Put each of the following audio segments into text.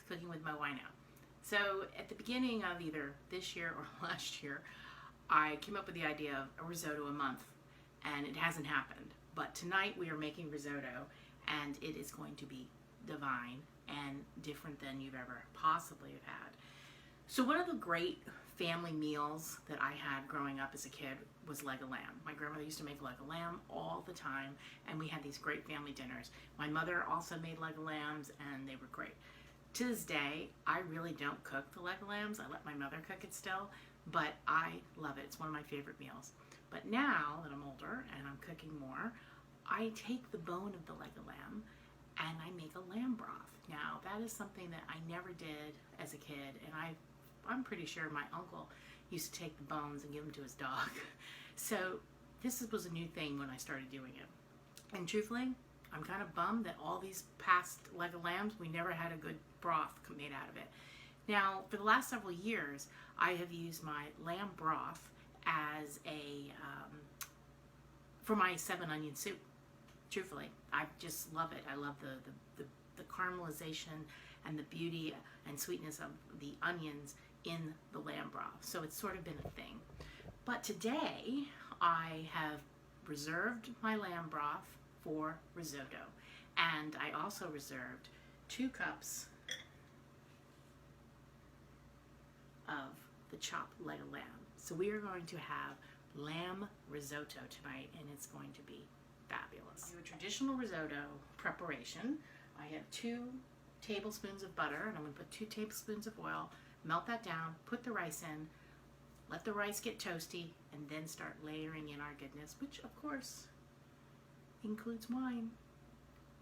Cooking with MoWino. So at the beginning of either this year or last year, I came up with the idea of a risotto a month, and it hasn't happened. But tonight we are making risotto, and it is going to be divine and different than you've ever possibly have had. So one of the great family meals that I had growing up as a kid was leg of lamb. My grandmother used to make leg of lamb all the time, and we had these great family dinners. My mother also made leg of lambs, and they were great. To this day, I really don't cook the leg of lambs. I let my mother cook it still, but I love it. It's one of my favorite meals. But now that I'm older and I'm cooking more, I take the bone of the leg of lamb and I make a lamb broth. Now, that is something that I never did as a kid, and I'm pretty sure my uncle used to take the bones and give them to his dog. So this was a new thing when I started doing it. And truthfully, I'm kind of bummed that all these past leg of lambs, we never had a good broth made out of it. Now, for the last several years, I have used my lamb broth as for my 7-onion soup. Truthfully, I just love it. I love the caramelization and the beauty and sweetness of the onions in the lamb broth. So it's sort of been a thing. But today, I have reserved my lamb broth for risotto. And I also reserved 2 cups of the chopped leg of lamb. So we are going to have lamb risotto tonight, and it's going to be fabulous. Do a traditional risotto preparation. I have 2 tablespoons of butter, and I'm going to put 2 tablespoons of oil, melt that down, put the rice in, let the rice get toasty, and then start layering in our goodness, which of course includes wine.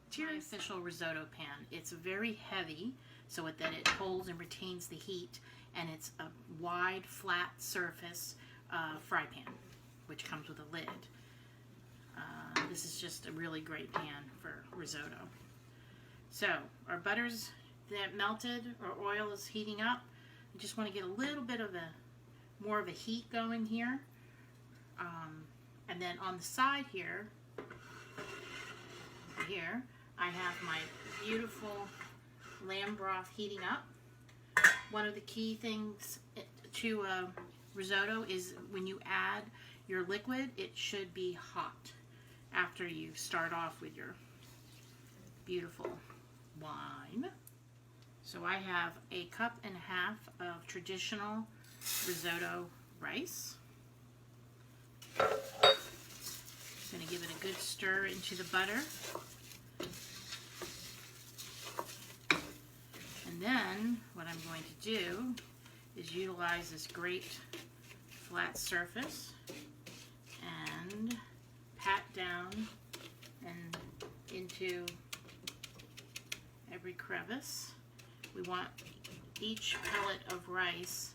Cheers. My official risotto pan. It's very heavy so that it holds and retains the heat, and it's a wide, flat surface fry pan, which comes with a lid. This is just a really great pan for risotto. So our butter's melted, our oil is heating up. I just want to get a little bit of more of a heat going here. And then on the side here, I have my beautiful lamb broth heating up. One of the key things to risotto is when you add your liquid, it should be hot after you start off with your beautiful wine. So I have a 1.5 cups of traditional risotto rice. I'm going to give it a good stir into the butter. And then what I'm going to do is utilize this great flat surface and pat down and into every crevice. We want each pellet of rice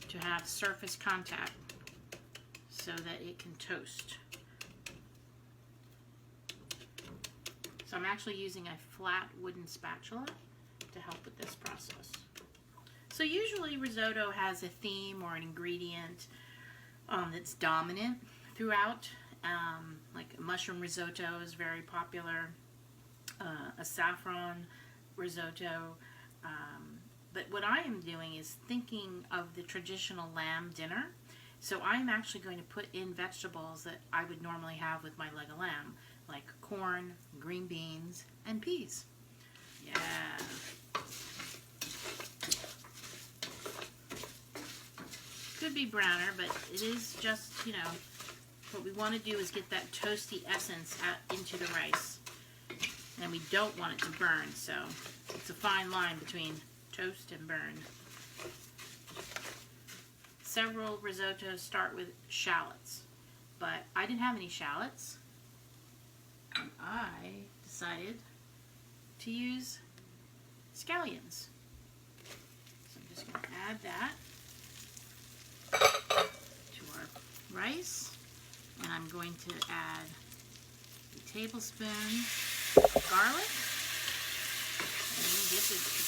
to have surface contact so that it can toast. So I'm actually using a flat wooden spatula to help with this process. So usually risotto has a theme or an ingredient that's dominant throughout. Like mushroom risotto is very popular, a saffron risotto. But what I am doing is thinking of the traditional lamb dinner. So I'm actually going to put in vegetables that I would normally have with my leg of lamb, like corn, green beans, and peas. Yeah. Could be browner, but it is just, what we want to do is get that toasty essence out into the rice. And we don't want it to burn, so it's a fine line between toast and burn. Several risottos start with shallots, but I didn't have any shallots. And I decided to use scallions. So I'm just going to add that to our rice, and I'm going to add a tablespoon of garlic, and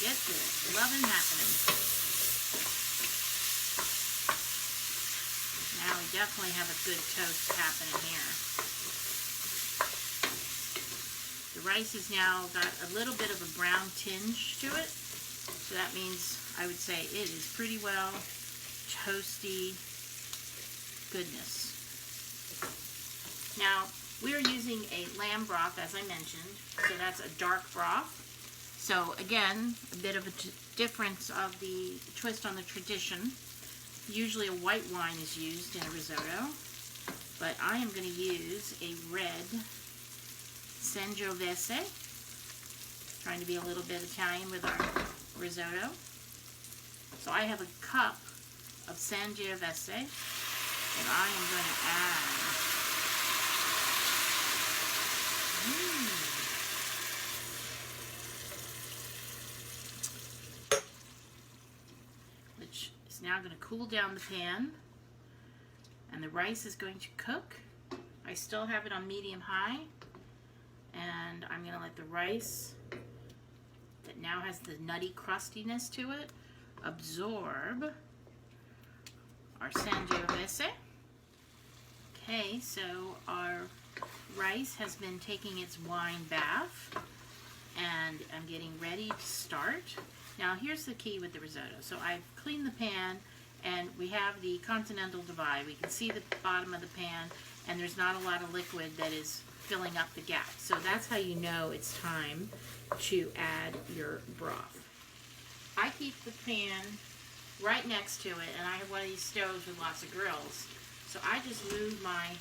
get the loving happening. Now we definitely have a good toast happening here. The rice has now got a little bit of a brown tinge to it, So that means I would say it is pretty well toasty goodness. Now, we're using a lamb broth, as I mentioned, so that's a dark broth. So again, a bit of a difference of the twist on the tradition. Usually a white wine is used in a risotto, but I am going to use a red Sangiovese, trying to be a little bit Italian with our risotto. So I have a cup of Sangiovese that I am going to add. Which is now going to cool down the pan, and the rice is going to cook. I still have it on medium-high, and I'm going to let the rice that now has the nutty crustiness to it absorb our Sangiovese. Okay, so our rice has been taking its wine bath, and I'm getting ready to start. Now here's the key with the risotto. So I've cleaned the pan, and we have the continental divide. We can see the bottom of the pan, and there's not a lot of liquid that is filling up the gap. So that's how you know it's time to add your broth. I keep the pan right next to it, and I have one of these stoves with lots of grills. So I just move my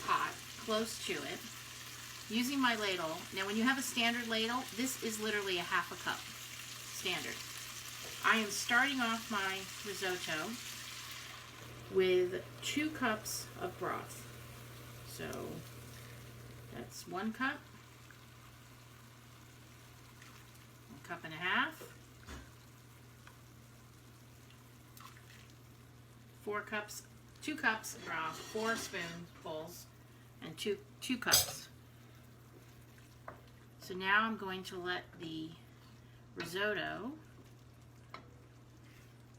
pot close to it using my ladle. Now when you have a standard ladle, this is literally a half a cup standard. I am starting off my risotto with 2 cups of broth. So that's 1 cup, 1.5 cups, 4 cups, 2 cups of broth, 4 spoonfuls, and 2 cups. So now I'm going to let the risotto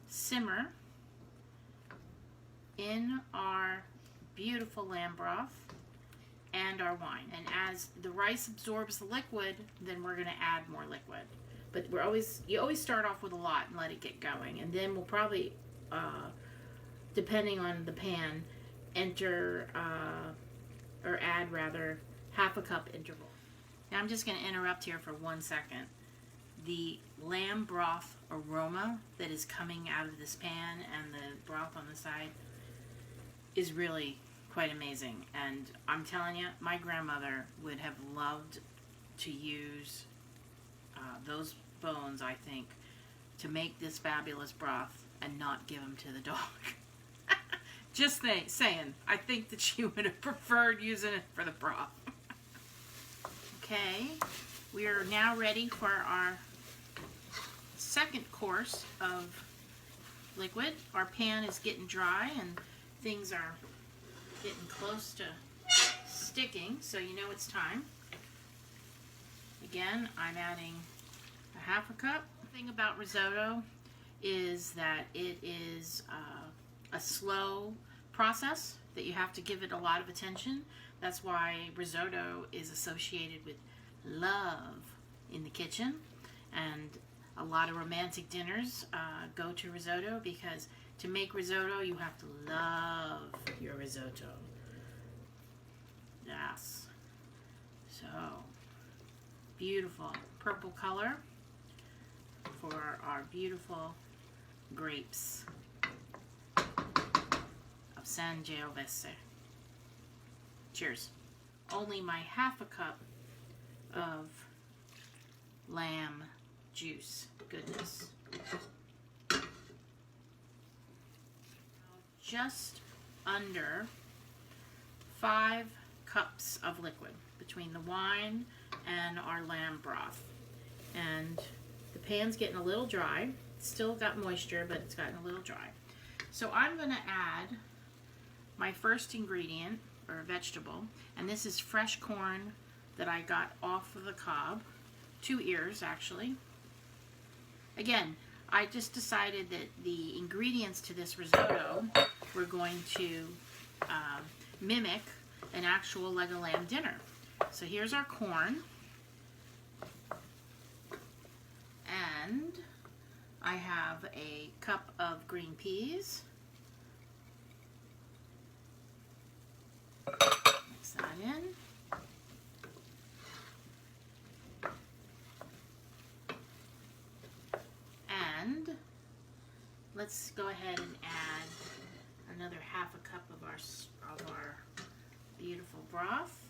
simmer in our beautiful lamb broth and our wine. And as the rice absorbs the liquid, then we're going to add more liquid. But you always start off with a lot and let it get going, and then we'll probably depending on the pan, add rather, 1/2 cup interval. Now I'm just going to interrupt here for 1 second. The lamb broth aroma that is coming out of this pan and the broth on the side is really quite amazing. And I'm telling you, my grandmother would have loved to use those bones, I think, to make this fabulous broth and not give them to the dog. Just saying, I think that she would have preferred using it for the broth. Okay, we are now ready for our second course of liquid. Our pan is getting dry and things are getting close to sticking, so you know it's time. Again, I'm adding 1/2 cup. The thing about risotto is that it is a slow process, that you have to give it a lot of attention. That's why risotto is associated with love in the kitchen, and a lot of romantic dinners go to risotto, because to make risotto you have to love your risotto. Yes. So beautiful purple color for our beautiful grapes of Sangiovese. Cheers. Only my 1/2 cup of lamb juice. Goodness. Just under 5 cups of liquid between the wine and our lamb broth. And the pan's getting a little dry. It's still got moisture, but it's gotten a little dry. So I'm going to add my first ingredient, or vegetable, and this is fresh corn that I got off of the cob. 2 ears, actually. Again, I just decided that the ingredients to this risotto were going to mimic an actual leg of lamb dinner. So here's our corn. And And I have a cup of green peas. Mix that in. And let's go ahead and add another half a cup of our beautiful broth.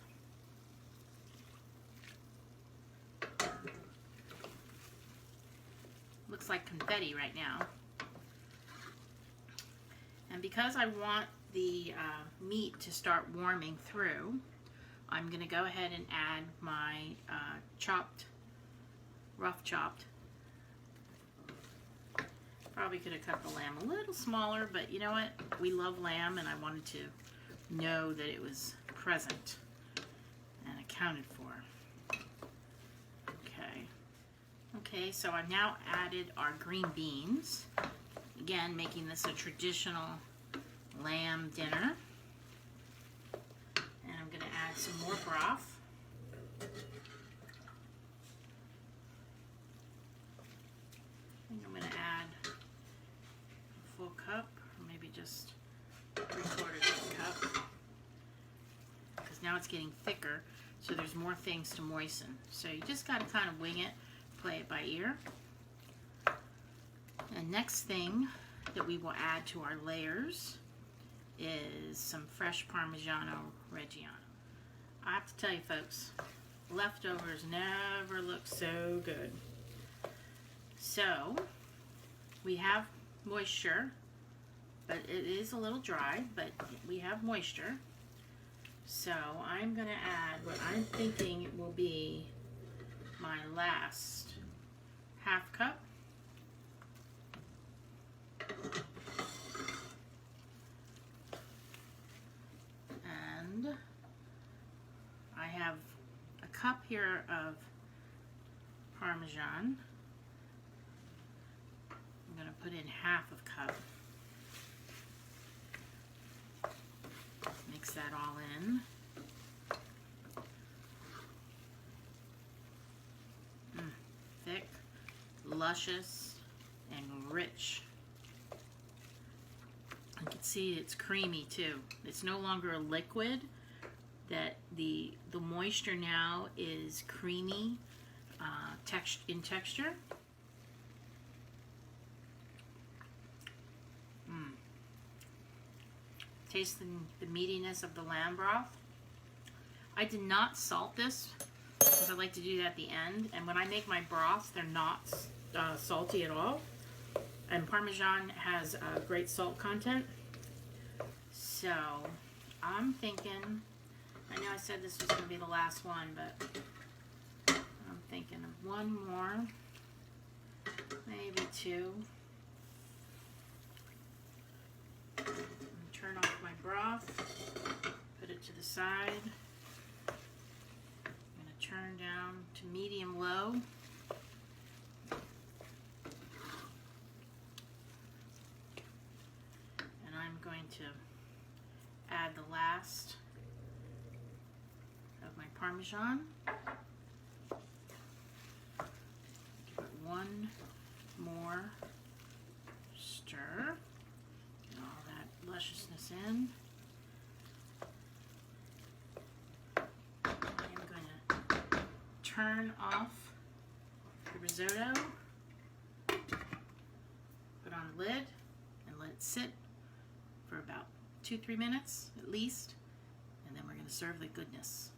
Looks like confetti right now. And because I want the meat to start warming through, I'm going to go ahead and add my rough chopped. Probably could have cut the lamb a little smaller, but you know what? We love lamb, and I wanted to know that it was present and accounted for. Okay, so I've now added our green beans. Again, making this a traditional lamb dinner. And I'm going to add some more broth. I think I'm going to add a full cup, or maybe just 3/4 cup. Because now it's getting thicker, so there's more things to moisten. So you just got to kind of wing it. Play it by ear. And next thing that we will add to our layers is some fresh Parmigiano Reggiano. I have to tell you folks, leftovers never look so good. So we have moisture, but it is a little dry, but we have moisture. So I'm going to add what I'm thinking will be my last half cup. And I have a cup here of Parmesan. I'm going to put in half of a cup. Mix that all in. Thick, luscious, and rich. You can see it's creamy too. It's no longer a liquid. That the moisture now is creamy in texture. Tasting the meatiness of the lamb broth. I did not salt this because I like to do that at the end. And when I make my broths, they're not salty at all. And Parmesan has a great salt content. So I'm thinking, I know I said this was going to be the last one, but I'm thinking of one more, maybe two. Turn off my broth, put it to the side. I'm going to turn down to medium low. And I'm going to add the last of my Parmesan. Give it one more stir. Get all that lusciousness in. I'm going to turn off the risotto, put on the lid, and let it sit for about 2-3 minutes at least, and then we're going to serve the goodness.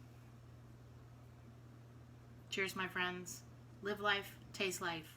Cheers, my friends. Live life, taste life.